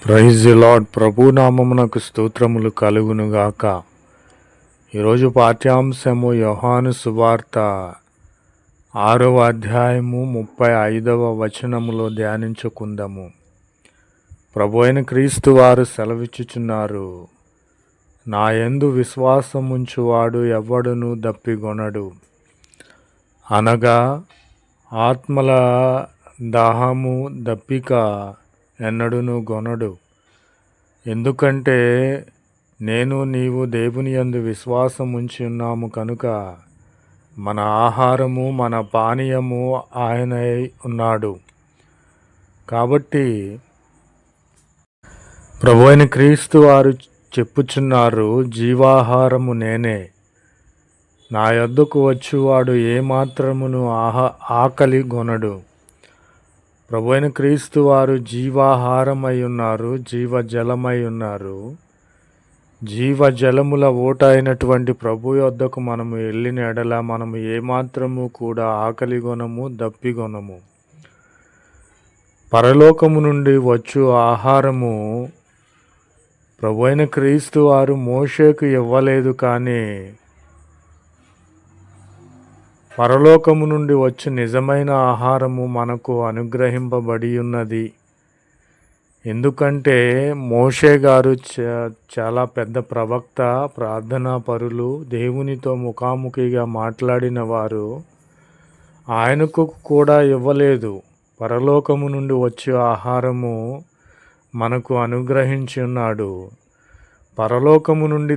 Praise the lord. ప్రభునామమునకు స్తోత్రములు కలుగునుగాక. ఈరోజు పాఠ్యాంశము యోహాను సువార్త 6వ అధ్యాయము 35వ వచనములో ధ్యానించుకుందాము. ప్రభు అయిన క్రీస్తు వారు సెలవిచ్చుచున్నారు, నా యందు విశ్వాసముంచువాడు ఎవ్వడును దప్పిగొనడు. అనగా ఆత్మల దాహము దప్పిక ఎన్నడును గొనడు. ఎందుకంటే నేను నీవు దేవుని యందు విశ్వాసం ఉంచి ఉన్నాము కనుక మన ఆహారము మన పానీయము ఆయనై ఉన్నాడు. కాబట్టి ప్రభు అయిన క్రీస్తు వారు చెప్పుచున్నారు, జీవాహారము నేనే. నా యొద్దకు వచ్చువాడు ఏమాత్రమును ఆకలి గొనడు. ప్రభు అయిన క్రీస్తు వారు జీవాహారమై ఉన్నారు, జీవజలమై ఉన్నారు. జీవజలముల ఓట అయినటువంటి ప్రభు యొద్దకు మనము వెళ్ళిన ఎడల మనము ఏమాత్రము కూడా ఆకలి గొనము, దప్పిగొనము. పరలోకము నుండి వచ్చు ఆహారము ప్రభు అయిన క్రీస్తు వారు మోషేకు ఇవ్వలేదు, కానీ పరలోకము నుండి వచ్చి నిజమైన ఆహారము మనకు అనుగ్రహింపబడి ఉన్నది. ఎందుకంటే మోషే గారు చాలా పెద్ద ప్రవక్త, ప్రార్థనా పరులు, దేవునితో ముఖాముఖిగా మాట్లాడిన వారు. ఆయనకు కూడా ఇవ్వలేదు. పరలోకము నుండి వచ్చే ఆహారము మనకు అనుగ్రహించి ఉన్నాడు. పరలోకము నుండి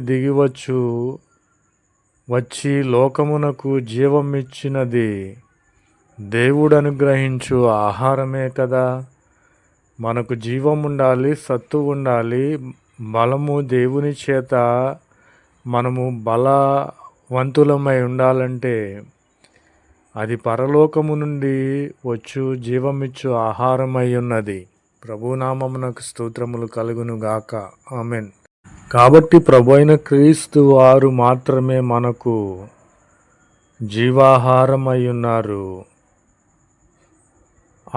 వచ్చి లోకమునకు జీవమిచ్చినది దేవుడు అనుగ్రహించు ఆహారమే కదా. మనకు జీవం ఉండాలి, సత్తు ఉండాలి, బలము దేవుని చేత మనము బలవంతులమై ఉండాలంటే అది పరలోకము నుండి వచ్చు జీవమిచ్చు ఆహారమై ఉన్నది. ప్రభునామమునకు స్తోత్రములు కలుగునుగాక. ఆమెన్. కాబట్టి ప్రభు అయిన క్రీస్తు వారు మాత్రమే మనకు జీవాహారమై ఉన్నారు.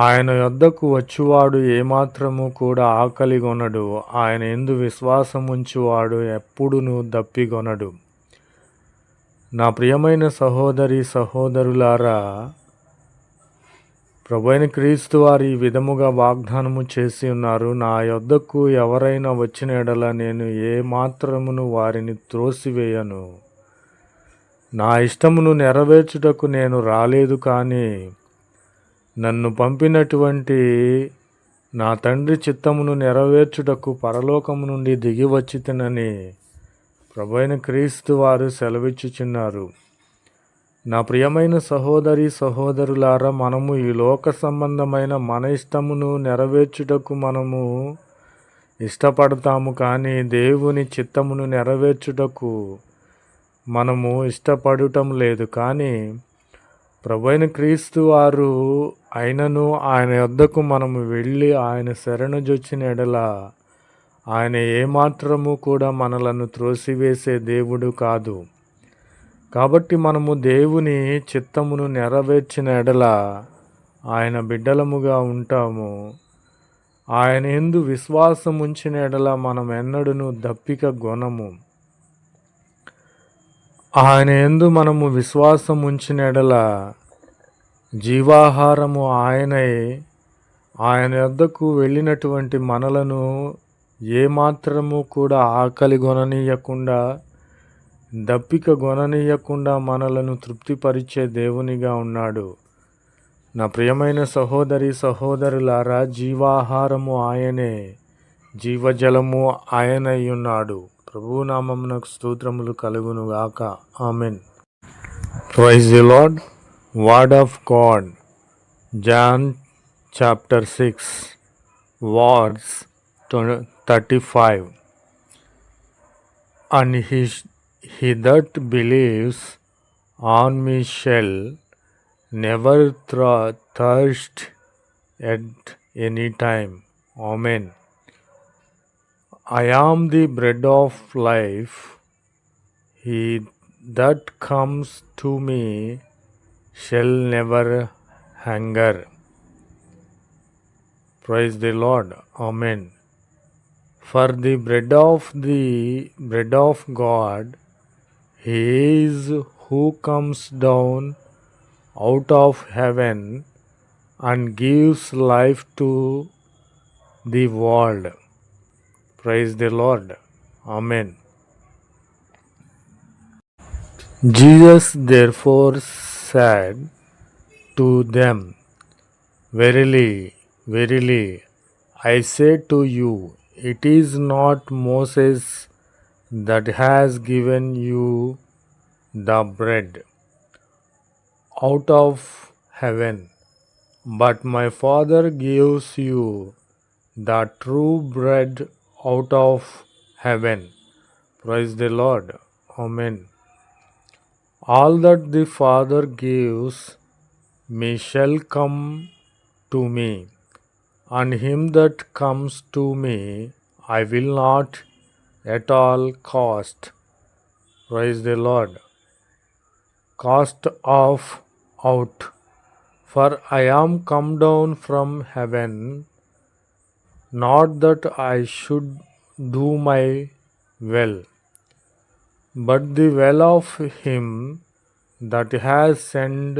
ఆయన యొద్దకు వచ్చువాడు ఏమాత్రము కూడా ఆకలి గొనడు. ఆయన యందు విశ్వాసముంచువాడు ఎప్పుడునూ దప్పిగొనడు. నా ప్రియమైన సహోదరి సహోదరులారా, ప్రభు అయిన క్రీస్తు వారు ఈ విధముగా వాగ్దానము చేసి ఉన్నారు, నా యొద్దకు ఎవరైనా వచ్చిన ఎడల నేను ఏ మాత్రమును వారిని త్రోసివేయను. నా ఇష్టమును నెరవేర్చుటకు నేను రాలేదు, కానీ నన్ను పంపినటువంటి నా తండ్రి చిత్తమును నెరవేర్చుటకు పరలోకము నుండి దిగి వచ్చితినని ప్రభు అయిన క్రీస్తు వారు సెలవిచ్చుచున్నారు. నా ప్రియమైన సహోదరి సహోదరులారా, మనము ఈ లోక సంబంధమైన మన ఇష్టమును నెరవేర్చుటకు మనము ఇష్టపడతాము, కానీ దేవుని చిత్తమును నెరవేర్చుటకు మనము ఇష్టపడటం లేదు. కానీ ప్రభు అయిన క్రీస్తు వారు అయినను ఆయన యొద్దకు మనము వెళ్ళి ఆయన శరణుజొచ్చిన ఎడల ఆయన ఏమాత్రము కూడా మనలను త్రోసివేసే దేవుడు కాదు. కాబట్టి మనము దేవుని చిత్తమును నెరవేర్చిన ఎడల ఆయన బిడ్డలముగా ఉంటాము. ఆయన యందు విశ్వాసం ఉంచిన ఎడల మనం ఎన్నడూను దప్పిక గొనము. ఆయన యందు మనము విశ్వాసం ఉంచిన ఎడల జీవాహారము ఆయనై, ఆయన యొద్దకు వెళ్ళినటువంటి మనలను ఏమాత్రము కూడా ఆకలి గొననీయకుండా, దప్పిక గొననీయకుండా మనలను తృప్తిపరిచే దేవునిగా ఉన్నాడు. నా ప్రియమైన సహోదరి సహోదరులారా, జీవాహారము ఆయనే, జీవజలము ఆయనై ఉన్నాడు. ప్రభునామమునకు స్తోత్రములు కలుగునుగాక. Amen. Praise the Lord. Word of God, John chapter 6 verse 35. And he that believes on me shall never thirst at any time. Amen. I am the bread of life. He that comes to me shall never hunger. Praise the Lord. Amen. For the bread of God, he is who comes down out of heaven and gives life to the world. Praise the Lord. Amen. Jesus therefore said to them, Verily, verily, I say to you, it is not Moses that has given you the bread out of heaven, but my Father gives you the true bread out of heaven. Praise the Lord. Amen. All that the Father gives me shall come to me, and him that comes to me I will not at all cast. Praise the Lord. Cast off out. For I am come down from heaven, not that I should do my will, but the will of him that has sent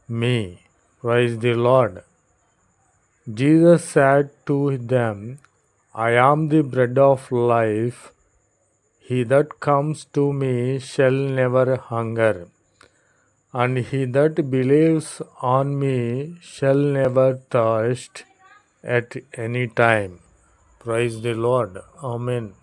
me. Praise the Lord. Jesus said to them, I am the bread of life. He that comes to me shall never hunger, and he that believes on me shall never thirst at any time. Praise the Lord. Amen.